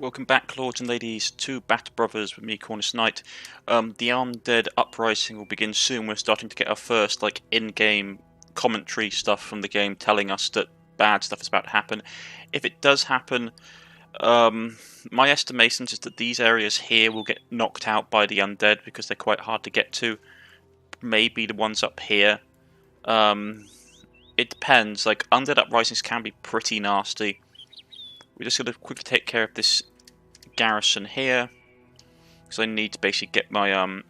Welcome back, lords and ladies, to Bat Brothers with me, Cornish-Knight. The Undead Uprising will begin soon. We're starting to get our first in-game commentary stuff from the game telling us that bad stuff is about to happen. If it does happen, my estimations is that these areas here will get knocked out by the Undead because they're quite hard to get to. Maybe the ones up here. It depends. Undead Uprisings can be pretty nasty. We're just going to quickly take care of this garrison here, because I need to basically get my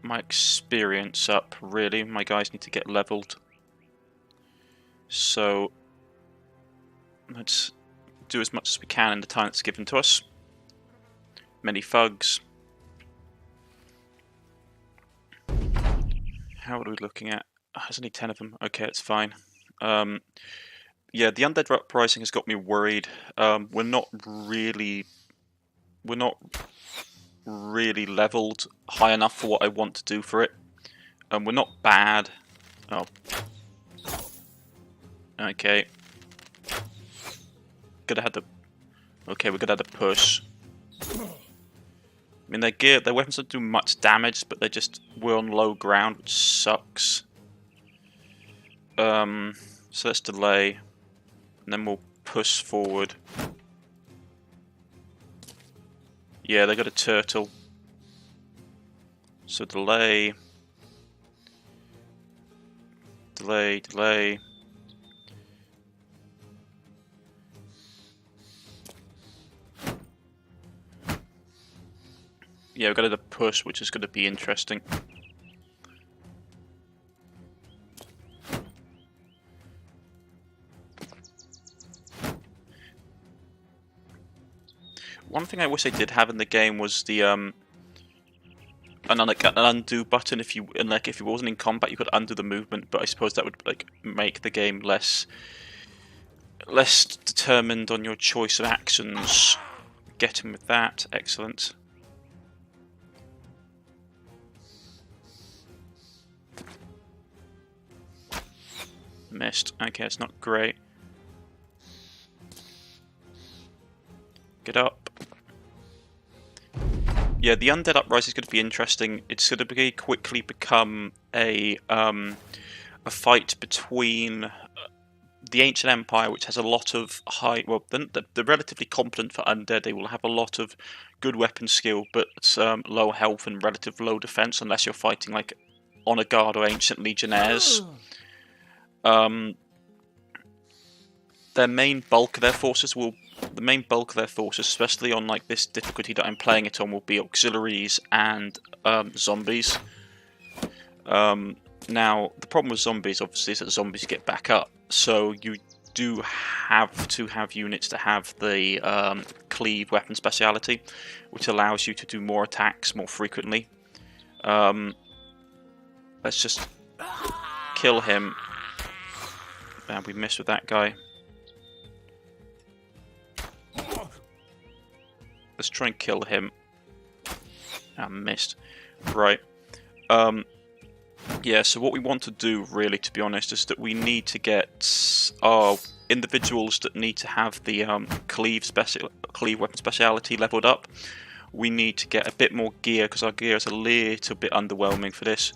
my experience up. Really, my guys need to get leveled. So let's do as much as we can in the time that's given to us. Many thugs. How are we looking at? Oh, there's only 10 of them. Okay, it's fine. Yeah, the Undead Uprising has got me worried. We're not really leveled high enough for what I want to do for it. We're not bad. Oh. Okay. Gotta have the. Okay, we're gonna have to push. I mean, their weapons don't do much damage, but we're on low ground, which sucks. So let's delay. And then we'll push forward. Yeah, they got a turtle. So delay. Delay, delay. Yeah, we've got a push, which is going to be interesting. One thing I wish I did have in the game was the an undo button. If you wasn't in combat, you could undo the movement. But I suppose that would make the game less determined on your choice of actions. Get him with that. Excellent. Missed. Okay, it's not great. Get up. Yeah, the Undead Uprising is going to be interesting. It's going to quickly become a fight between the Ancient Empire, which has a lot of they're relatively competent for undead. They will have a lot of good weapon skill, but low health and relative low defense, unless you're fighting Honor Guard or Ancient Legionnaires. The main bulk of their forces, especially on this difficulty that I'm playing it on, will be auxiliaries and zombies. Now, the problem with zombies, obviously, is that zombies get back up. So you do have to have units to have the cleave weapon speciality, which allows you to do more attacks more frequently. Let's just kill him. And we missed with that guy. Let's try and kill him. Ah, missed. Right. Yeah, so what we want to do, really, to be honest, is that we need to get our individuals that need to have the cleave weapon speciality leveled up. We need to get a bit more gear, because our gear is a little bit underwhelming for this.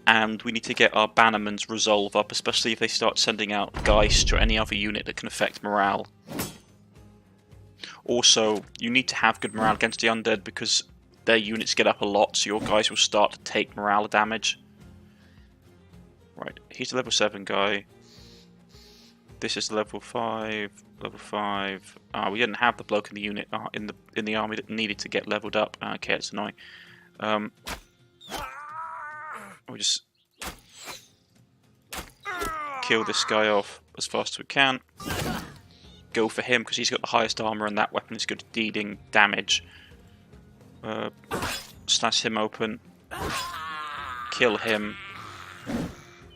And we need to get our bannerman's resolve up, especially if they start sending out Geist or any other unit that can affect morale. Also, you need to have good morale against the undead because their units get up a lot, so your guys will start to take morale damage. Right, he's the level 7 guy. This is level 5. Level 5. We didn't have the bloke in the unit in the army that needed to get leveled up. Okay, it's annoying. We just kill this guy off as fast as we can. Go for him because he's got the highest armor and that weapon is good at dealing damage. Slash him open. Kill him.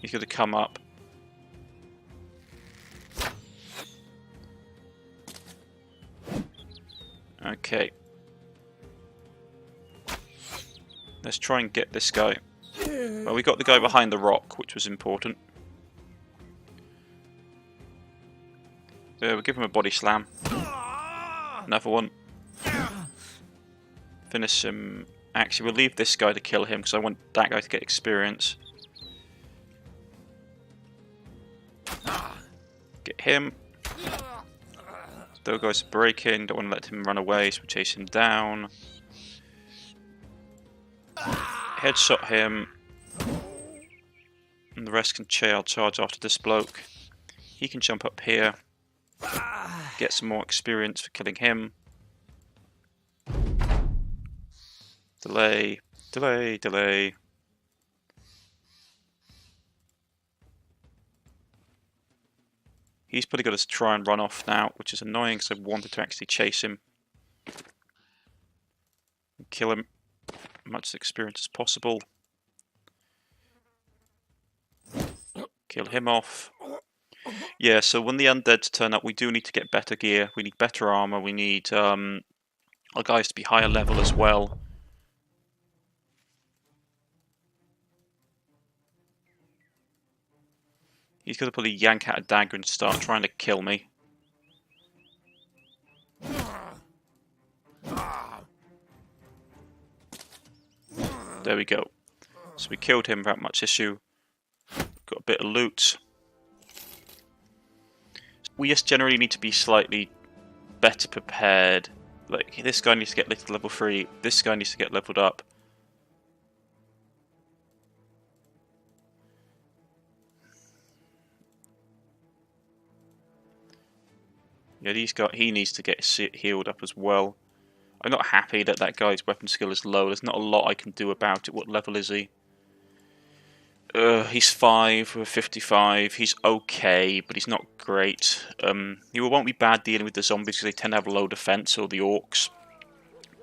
He's going to come up. Okay. Let's try and get this guy. Well, we got the guy behind the rock, which was important. We'll give him a body slam. another one. Finish him. Actually, we'll leave this guy to kill him because I want that guy to get experience. Get him. Those guys are breaking. Don't want to let him run away, so we chase him down. Headshot him. And the rest can charge after this bloke. He can jump up here. Get some more experience for killing him. Delay. Delay. Delay. He's probably got to try and run off now, which is annoying because I wanted to actually chase him. And kill him. Much experience as possible. Kill him off. Yeah, so when the undeads turn up, we do need to get better gear. We need better armor. We need our guys to be higher level as well. He's going to probably yank out a dagger and start trying to kill me. There we go. So we killed him without much issue. Got a bit of loot. We just generally need to be slightly better prepared. Like, this guy needs to get to level 3. This guy needs to get leveled up. Yeah, he needs to get healed up as well. I'm not happy that that guy's weapon skill is low. There's not a lot I can do about it. What level is he? He's 5 with 55. He's okay, but he's not great. He won't be bad dealing with the zombies because they tend to have low defense, or the orcs.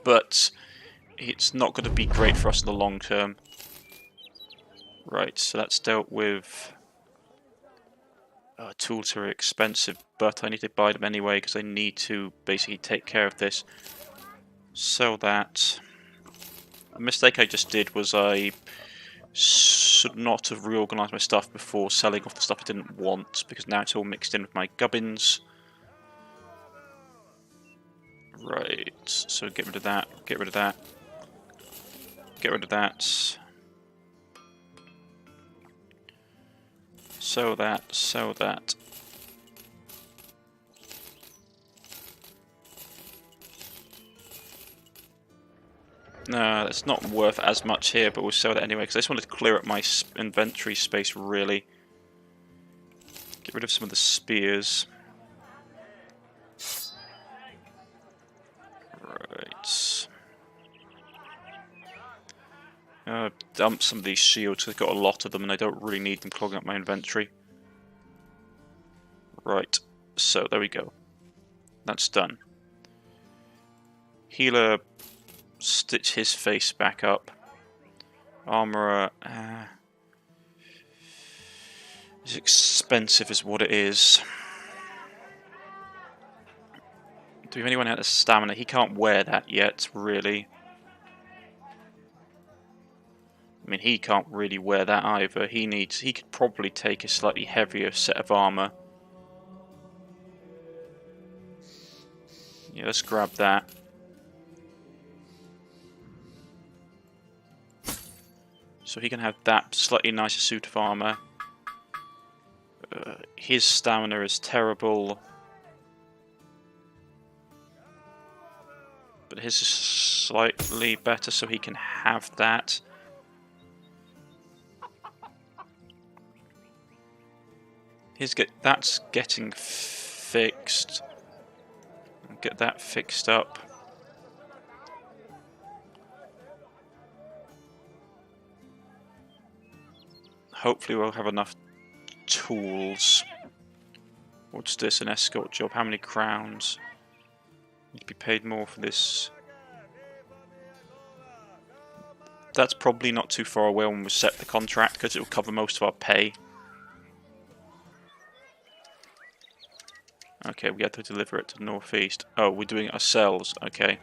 But it's not going to be great for us in the long term. Right, so that's dealt with. Tools are expensive, but I need to buy them anyway because I need to basically take care of this. Sell that. A mistake I just did was I should not have reorganised my stuff before selling off the stuff I didn't want, because now it's all mixed in with my gubbins. Right, so get rid of that, get rid of that, get rid of that. Sell that, sell that. No, that's not worth as much here, but we'll sell that anyway, because I just wanted to clear up my inventory space, really. Get rid of some of the spears. Right. Dump some of these shields, I've got a lot of them and I don't really need them clogging up my inventory. Right, so there we go. That's done. Healer, stitch his face back up. Armourer, it's expensive is what it is. Do we have anyone out of stamina? He can't wear that yet, really. I mean, he can't really wear that either. He could probably take a slightly heavier set of armour. Yeah, let's grab that. So he can have that slightly nicer suit of armour. His stamina is terrible. But his is slightly better, so he can have that. That's getting fixed. Get that fixed up. Hopefully we'll have enough tools. What's this? An escort job. How many crowns? Need to be paid more for this. That's probably not too far away when we set the contract, because it will cover most of our pay. Okay, we have to deliver it to the northeast. Oh, we're doing it ourselves. Okay.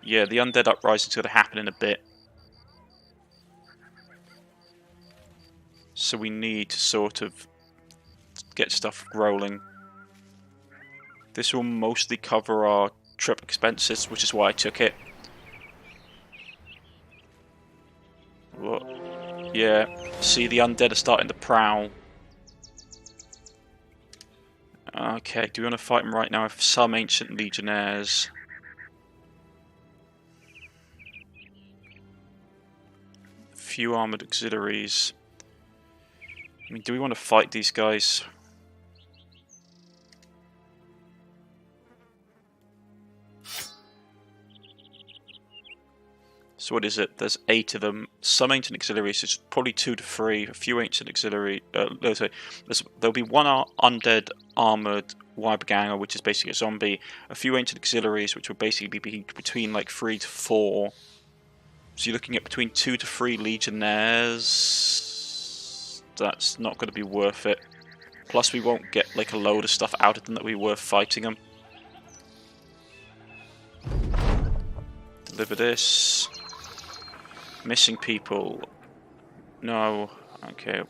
Yeah, the undead uprising is going to happen in a bit. So we need to sort of get stuff rolling. This will mostly cover our trip expenses, which is why I took it. What? Yeah, see, the undead are starting to prowl. Okay, do we want to fight them right now with some ancient legionnaires? A few armoured auxiliaries. I mean, do we want to fight these guys? So what is it? There's 8 of them. Some ancient auxiliaries, it's probably 2 to 3. A few ancient auxiliary. There'll be one undead armoured Wyberganger, which is basically a zombie. A few ancient auxiliaries, which will basically be between like 3 to 4. So you're looking at between 2 to 3 legionnaires. That's not going to be worth it. Plus we won't get like a load of stuff out of them that will be worth fighting them. Deliver this. Missing people. No. Okay.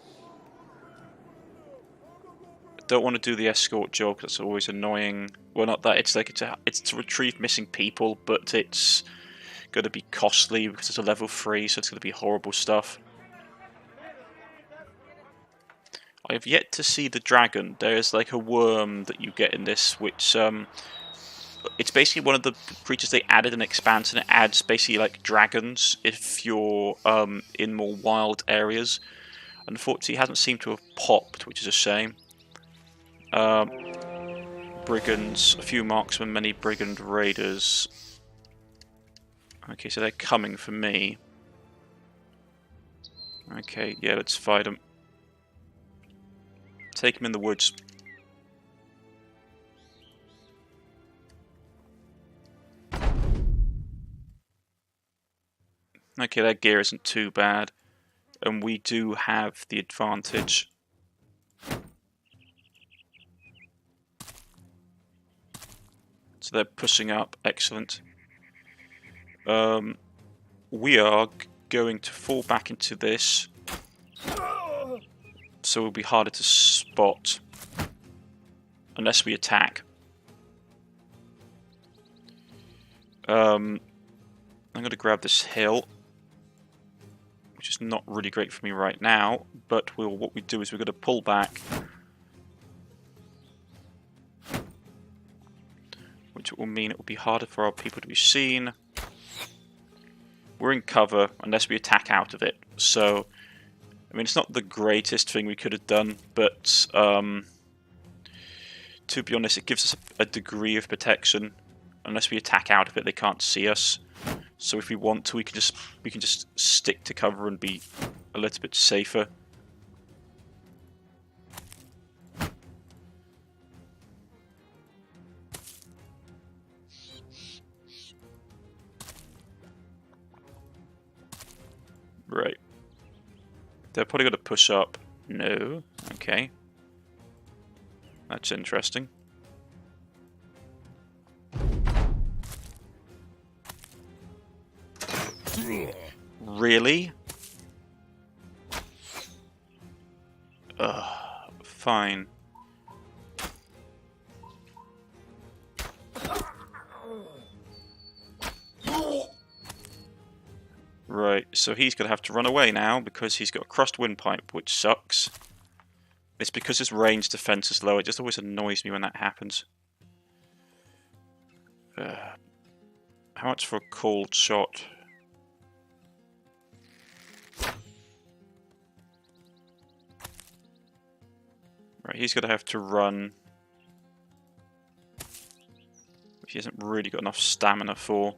Don't want to do the escort job. That's always annoying. Well, not that. It's like it's to retrieve missing people, but it's going to be costly because it's a level 3, so it's going to be horrible stuff. I have yet to see the dragon. There's like a worm that you get in this, which it's basically one of the creatures they added in Expanse, and it adds basically like dragons if you're in more wild areas. Unfortunately, it hasn't seemed to have popped, which is a shame. Brigands, a few marksmen, many brigand raiders. Okay, so they're coming for me. Okay, yeah, let's fight them. Take them in the woods. Okay, their gear isn't too bad. And we do have the advantage. So they're pushing up. Excellent. We are going to fall back into this. So it'll be harder to spot. Unless we attack. I'm going to grab this hill. Which is not really great for me right now. But what we do is we're going to pull back. Which will mean it will be harder for our people to be seen. We're in cover unless we attack out of it. So, I mean, it's not the greatest thing we could have done, but to be honest, it gives us a degree of protection. Unless we attack out of it, they can't see us. So if we want to, we can just stick to cover and be a little bit safer. Right. They're probably going to push up. No. Okay. That's interesting. Really? Fine. Right, so he's going to have to run away now because he's got a crossed windpipe, which sucks. It's because his range defense is low. It just always annoys me when that happens. How much for a cold shot? Right, he's going to have to run. Which he hasn't really got enough stamina for.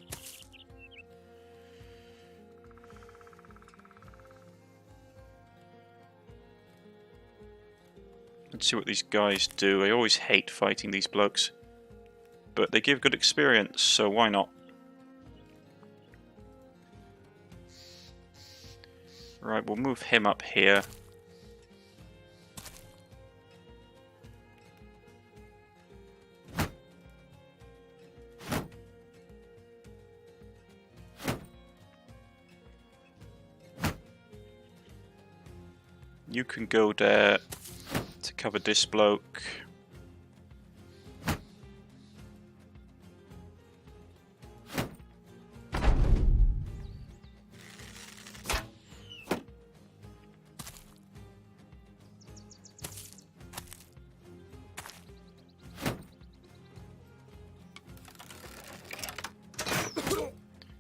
Let's see what these guys do. I always hate fighting these blokes. But they give good experience, so why not? Right, we'll move him up here. You can go there to cover this bloke.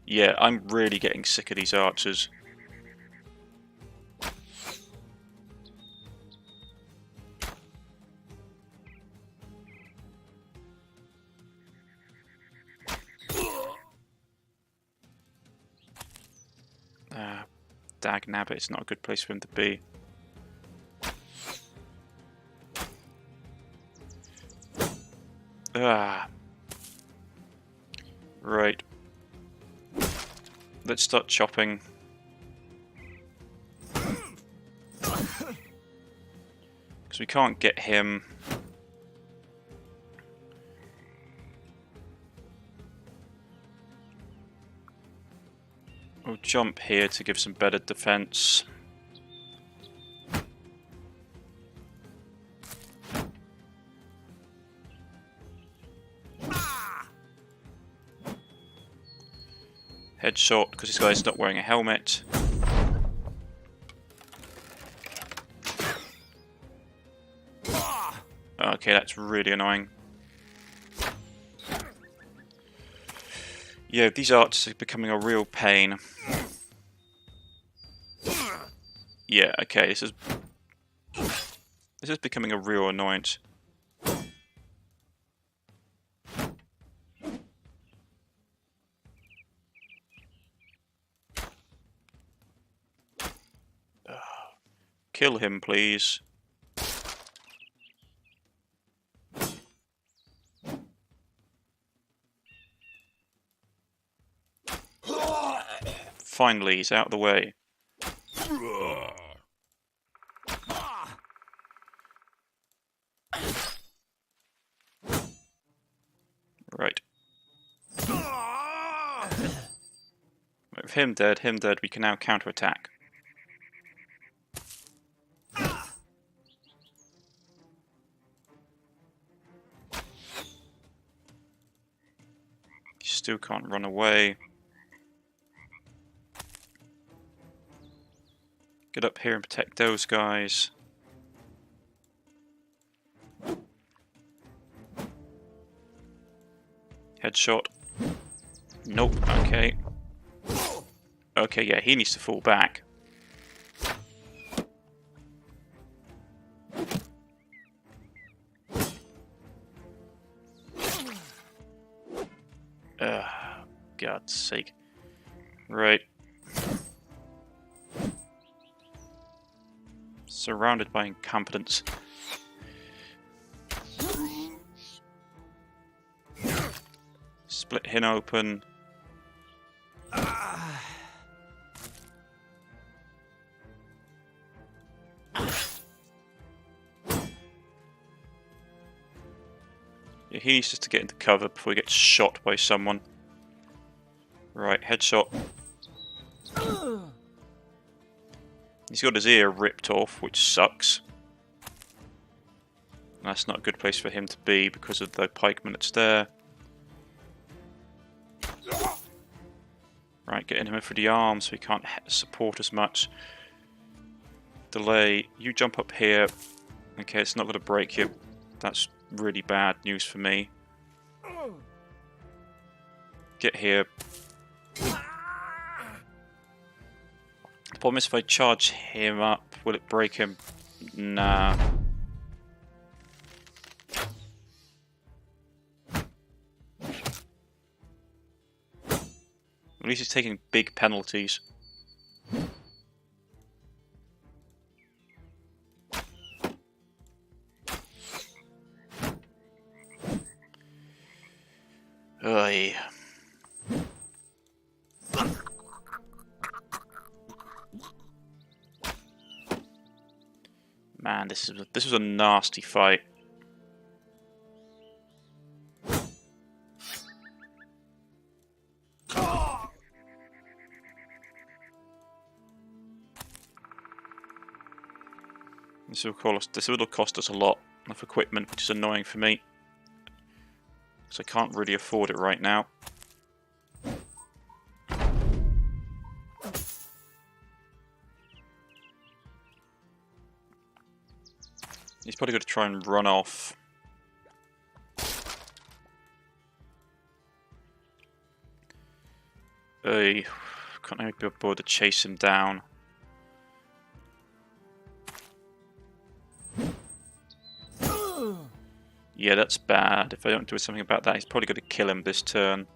Yeah, I'm really getting sick of these archers. Dag nabbit, it's not a good place for him to be. Right. Let's start chopping. Because we can't get him. We'll jump here to give some better defense. Headshot, because this guy's not wearing a helmet. Okay, that's really annoying. Yeah, these archers are becoming a real pain. Yeah, okay, this is becoming a real annoyance. Kill him, please. Finally, he's out of the way. Right. With him dead, we can now counterattack. You still can't run away. Get up here and protect those guys. Headshot. Nope, okay. Okay, yeah, he needs to fall back. God's sake. Right. Surrounded by incompetents. Split him open. Yeah, he needs just to get into cover before he gets shot by someone. Right, headshot. He's got his ear ripped off, which sucks. That's not a good place for him to be because of the pikeman that's there. Right, getting him for the arm so he can't support as much. Delay. You jump up here. Okay, it's not going to break you. That's really bad news for me. Get here. The problem is if I charge him up, will it break him? Nah. At least he's taking big penalties. Oy. Man, this was a nasty fight. This This will cost us a lot of equipment, which is annoying for me. So I can't really afford it right now. He's probably going to try and run off. Can't really be able to chase him down. Yeah, that's bad. If I don't do something about that, he's probably going to kill him this turn.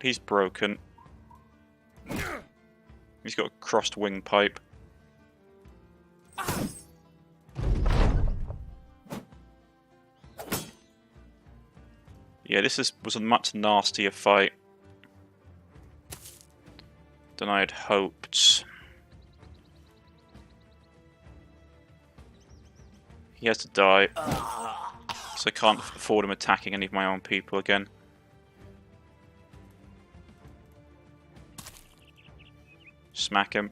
He's broken. He's got a crossed wingpipe. Yeah, this was a much nastier fight than I had hoped. He has to die, so I can't afford him attacking any of my own people again. Smack him.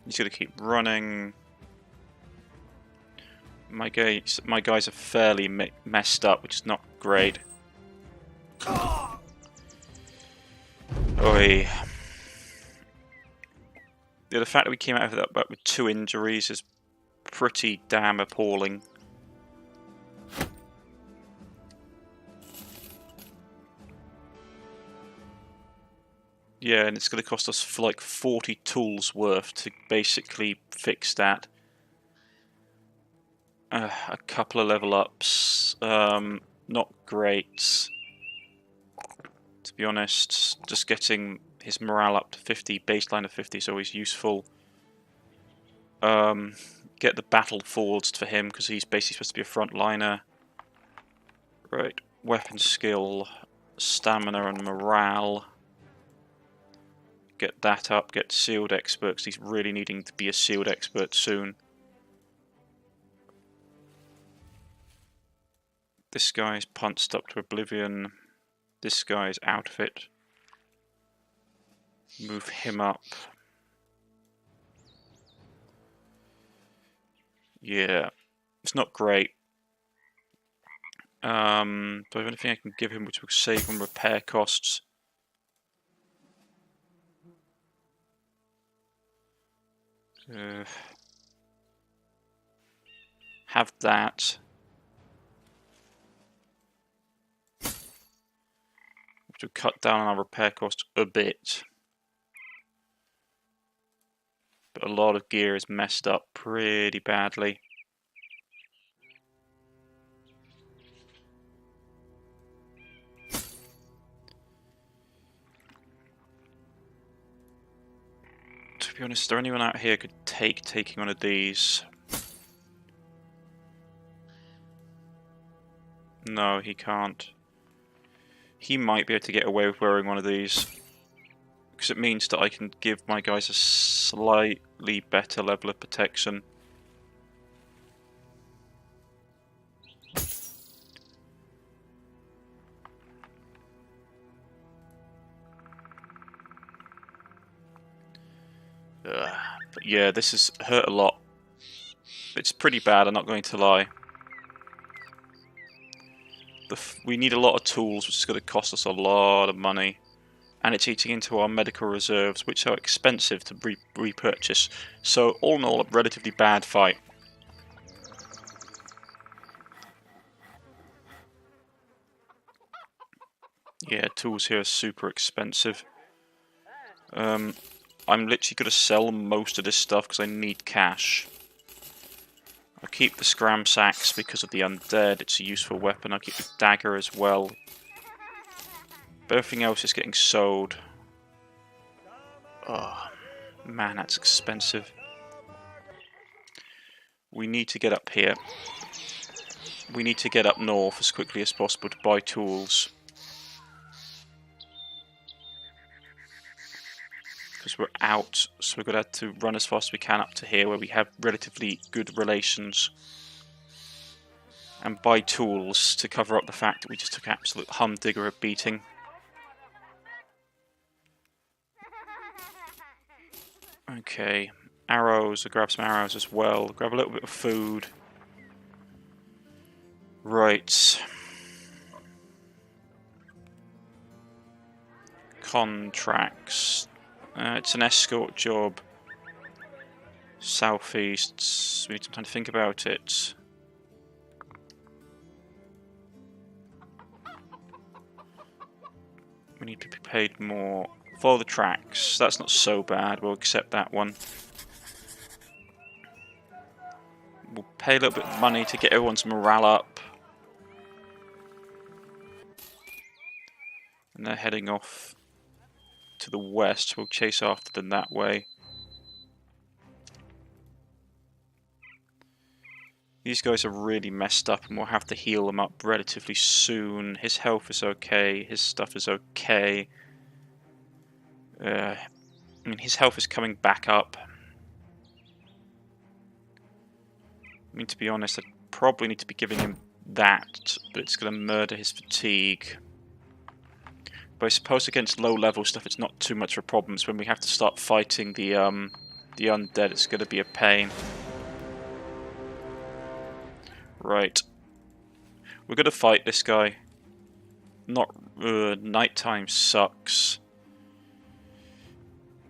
He's going to keep running. My guys are fairly messed up, which is not great. Oi. Yeah, the fact that we came out of that with 2 injuries is pretty damn appalling. Yeah, and it's going to cost us like 40 tools worth to basically fix that. A couple of level ups, not great. To be honest, just getting his morale up to 50, baseline of 50 is always useful. Get the battle forwards for him because he's basically supposed to be a frontliner. Right, weapon skill, stamina and morale. Get that up, get sealed expert because he's really needing to be a sealed expert soon. This guy's punched up to oblivion. This guy's out of it. Move him up. Yeah, it's not great. Do I have anything I can give him which will save on repair costs? Have that. To cut down on our repair costs a bit. But a lot of gear is messed up pretty badly. To be honest, is there anyone out here who could taking one of these? No, he can't. He might be able to get away with wearing one of these. Because it means that I can give my guys a slightly better level of protection. But yeah, this has hurt a lot. It's pretty bad, I'm not going to lie. We need a lot of tools, which is going to cost us a lot of money. And it's eating into our medical reserves, which are expensive to repurchase. So all in all, a relatively bad fight. Yeah, tools here are super expensive. I'm literally going to sell most of this stuff because I need cash. I'll keep the scram sacks because of the undead, it's a useful weapon. I'll keep the dagger as well. But everything else is getting sold. Oh, man, that's expensive. We need to get up here. We need to get up north as quickly as possible to buy tools. because we're out, so we're going to have to run as fast as we can up to here where we have relatively good relations. And buy tools to cover up the fact that we just took absolute humdinger of beating. Okay, arrows, I'll grab some arrows as well, grab a little bit of food. Right. Contracts. It's an escort job. Southeast. We need some time to think about it. We need to be paid more. Follow the tracks. That's not so bad. We'll accept that one. We'll pay a little bit of money to get everyone's morale up. And they're heading off to the west. We'll chase after them that way. These guys are really messed up and we'll have to heal them up relatively soon. His health is okay. His stuff is okay. I mean, his health is coming back up. I mean, to be honest, I probably need to be giving him that, but it's going to murder his fatigue. But I suppose against low-level stuff, it's not too much of a problem. It's when we have to start fighting the undead, it's going to be a pain. Right. We're going to fight this guy. Nighttime sucks.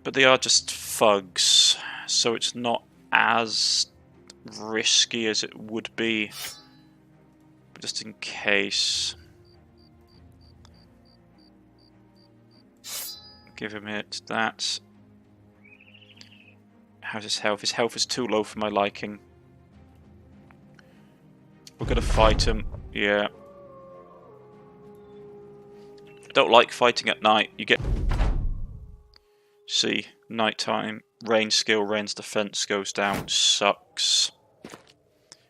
But they are just thugs, so it's not as risky as it would be. But just in case. Give him it, that. How's his health? His health is too low for my liking. We're gonna fight him, yeah. Don't like fighting at night. You get... See, nighttime, range skill, range defense goes down, sucks.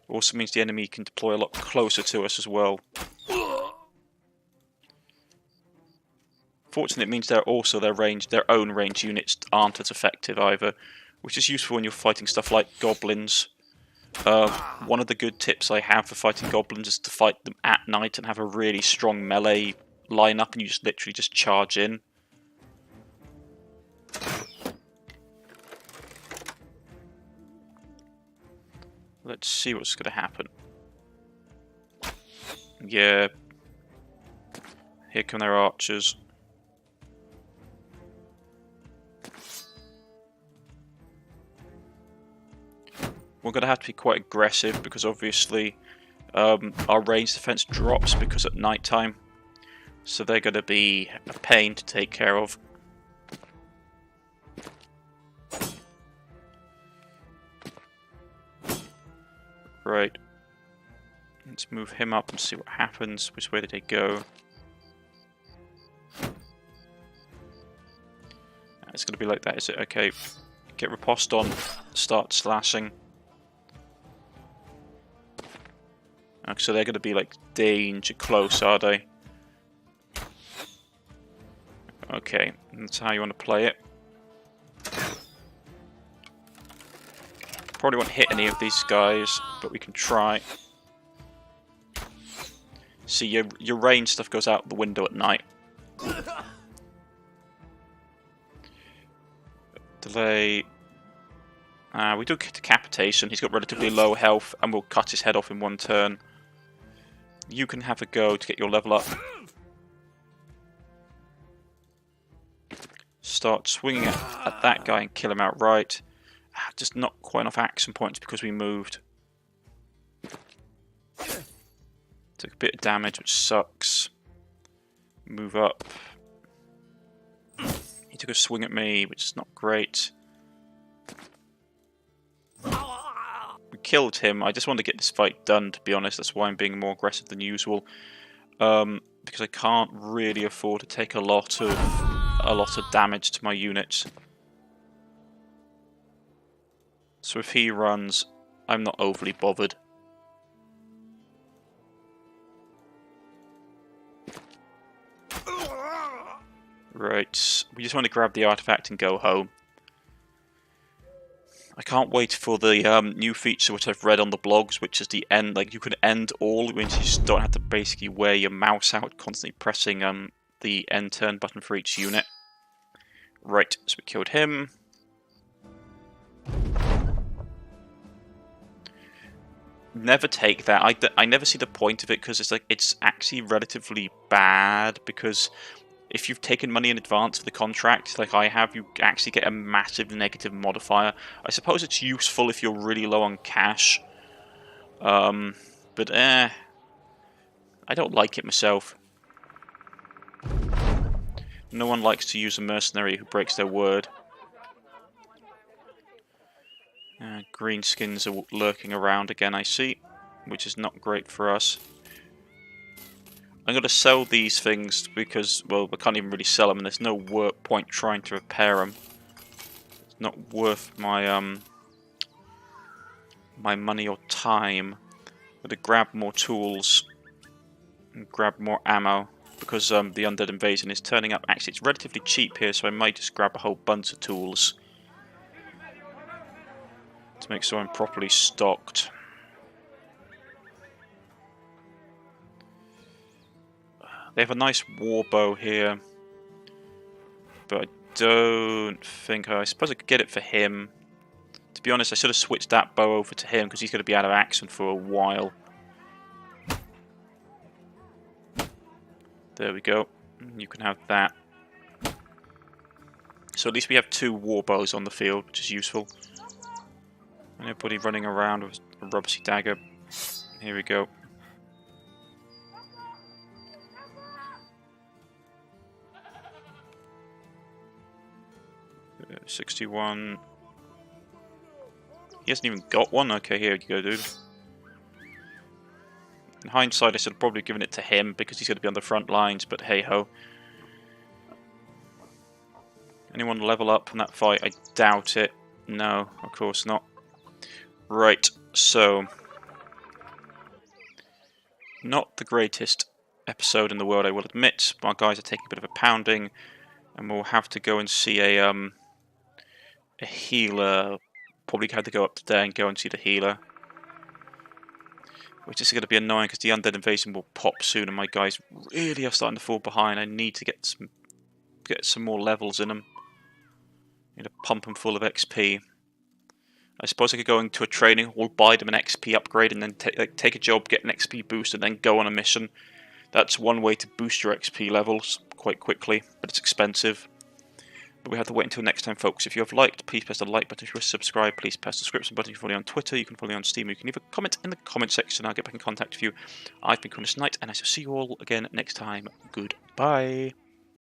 Also means the enemy can deploy a lot closer to us as well. Fortunately, it means their own range units aren't as effective either, which is useful when you're fighting stuff like goblins. One of the good tips I have for fighting goblins is to fight them at night and have a really strong melee lineup, and you just literally just charge in. Let's see what's going to happen. Yeah. Here come their archers. We're going to have to be quite aggressive because obviously our range defense drops because at night time. So they're going to be a pain to take care of. Right. Let's move him up and see what happens. Which way did they go? It's going to be like that, is it? Okay. Get riposte on. Start slashing. So they're going to be like danger close, are they? Okay, that's how you want to play it. Probably won't hit any of these guys, but we can try. See, your range stuff goes out the window at night. Delay. We do decapitation. He's got relatively low health, and we'll cut his head off in one turn. You can have a go to get your level up. Start swinging at that guy and kill him outright. Just not quite enough action points because we moved. Took a bit of damage, which sucks. Move up. He took a swing at me, which is not great. We killed him. I just want to get this fight done, to be honest. That's why I'm being more aggressive than usual. Because I can't really afford to take a lot of damage to my units. So if he runs, I'm not overly bothered. Right, we just want to grab the artifact and go home. I can't wait for the new feature which I've read on the blogs, which is the end. Like, you can end all, which you just don't have to basically wear your mouse out, constantly pressing the end turn button for each unit. Right, so we killed him. Never take that. I never see the point of it, because it's like, it's actually relatively bad, because if you've taken money in advance for the contract, like I have, you actually get a massive negative modifier. I suppose it's useful if you're really low on cash. But I don't like it myself. No one likes to use a mercenary who breaks their word. Greenskins are lurking around again, I see, which is not great for us. I'm going to sell these things because, well, we can't even really sell them, and there's no point trying to repair them. It's not worth my my money or time. I'm going to grab more tools and grab more ammo, because the undead invasion is turning up. Actually, it's relatively cheap here, so I might just grab a whole bunch of tools to make sure I'm properly stocked. They have a nice war bow here, but I don't think... I suppose I could get it for him. To be honest, I should have switched that bow over to him, because he's going to be out of action for a while. There we go. You can have that. So at least we have 2 war bows on the field, which is useful. And everybody running around with a rubbersy dagger. Here we go. Uh, 61. He hasn't even got one? Okay, here you go, dude. In hindsight, I should have probably given it to him because he's going to be on the front lines, but hey-ho. Anyone level up in that fight? I doubt it. No, of course not. Right, so... not the greatest episode in the world, I will admit. My guys are taking a bit of a pounding, and we'll have to go and see a healer. Probably have to go up there and go and see the healer. Which is going to be annoying because the undead invasion will pop soon, and my guys really are starting to fall behind. I need to get some more levels in them. Need to pump them full of XP. I suppose I could go into a training hall, buy them an XP upgrade, and then take a job, get an XP boost, and then go on a mission. That's one way to boost your XP levels quite quickly, but it's expensive. But we have to wait until next time, folks. If you have liked, please press the like button. If you're subscribed, please press the subscription button. You can follow me on Twitter, you can follow me on Steam, you can leave a comment in the comment section. I'll get back in contact with you. I've been Cornish-Knight, and I shall see you all again next time. Goodbye.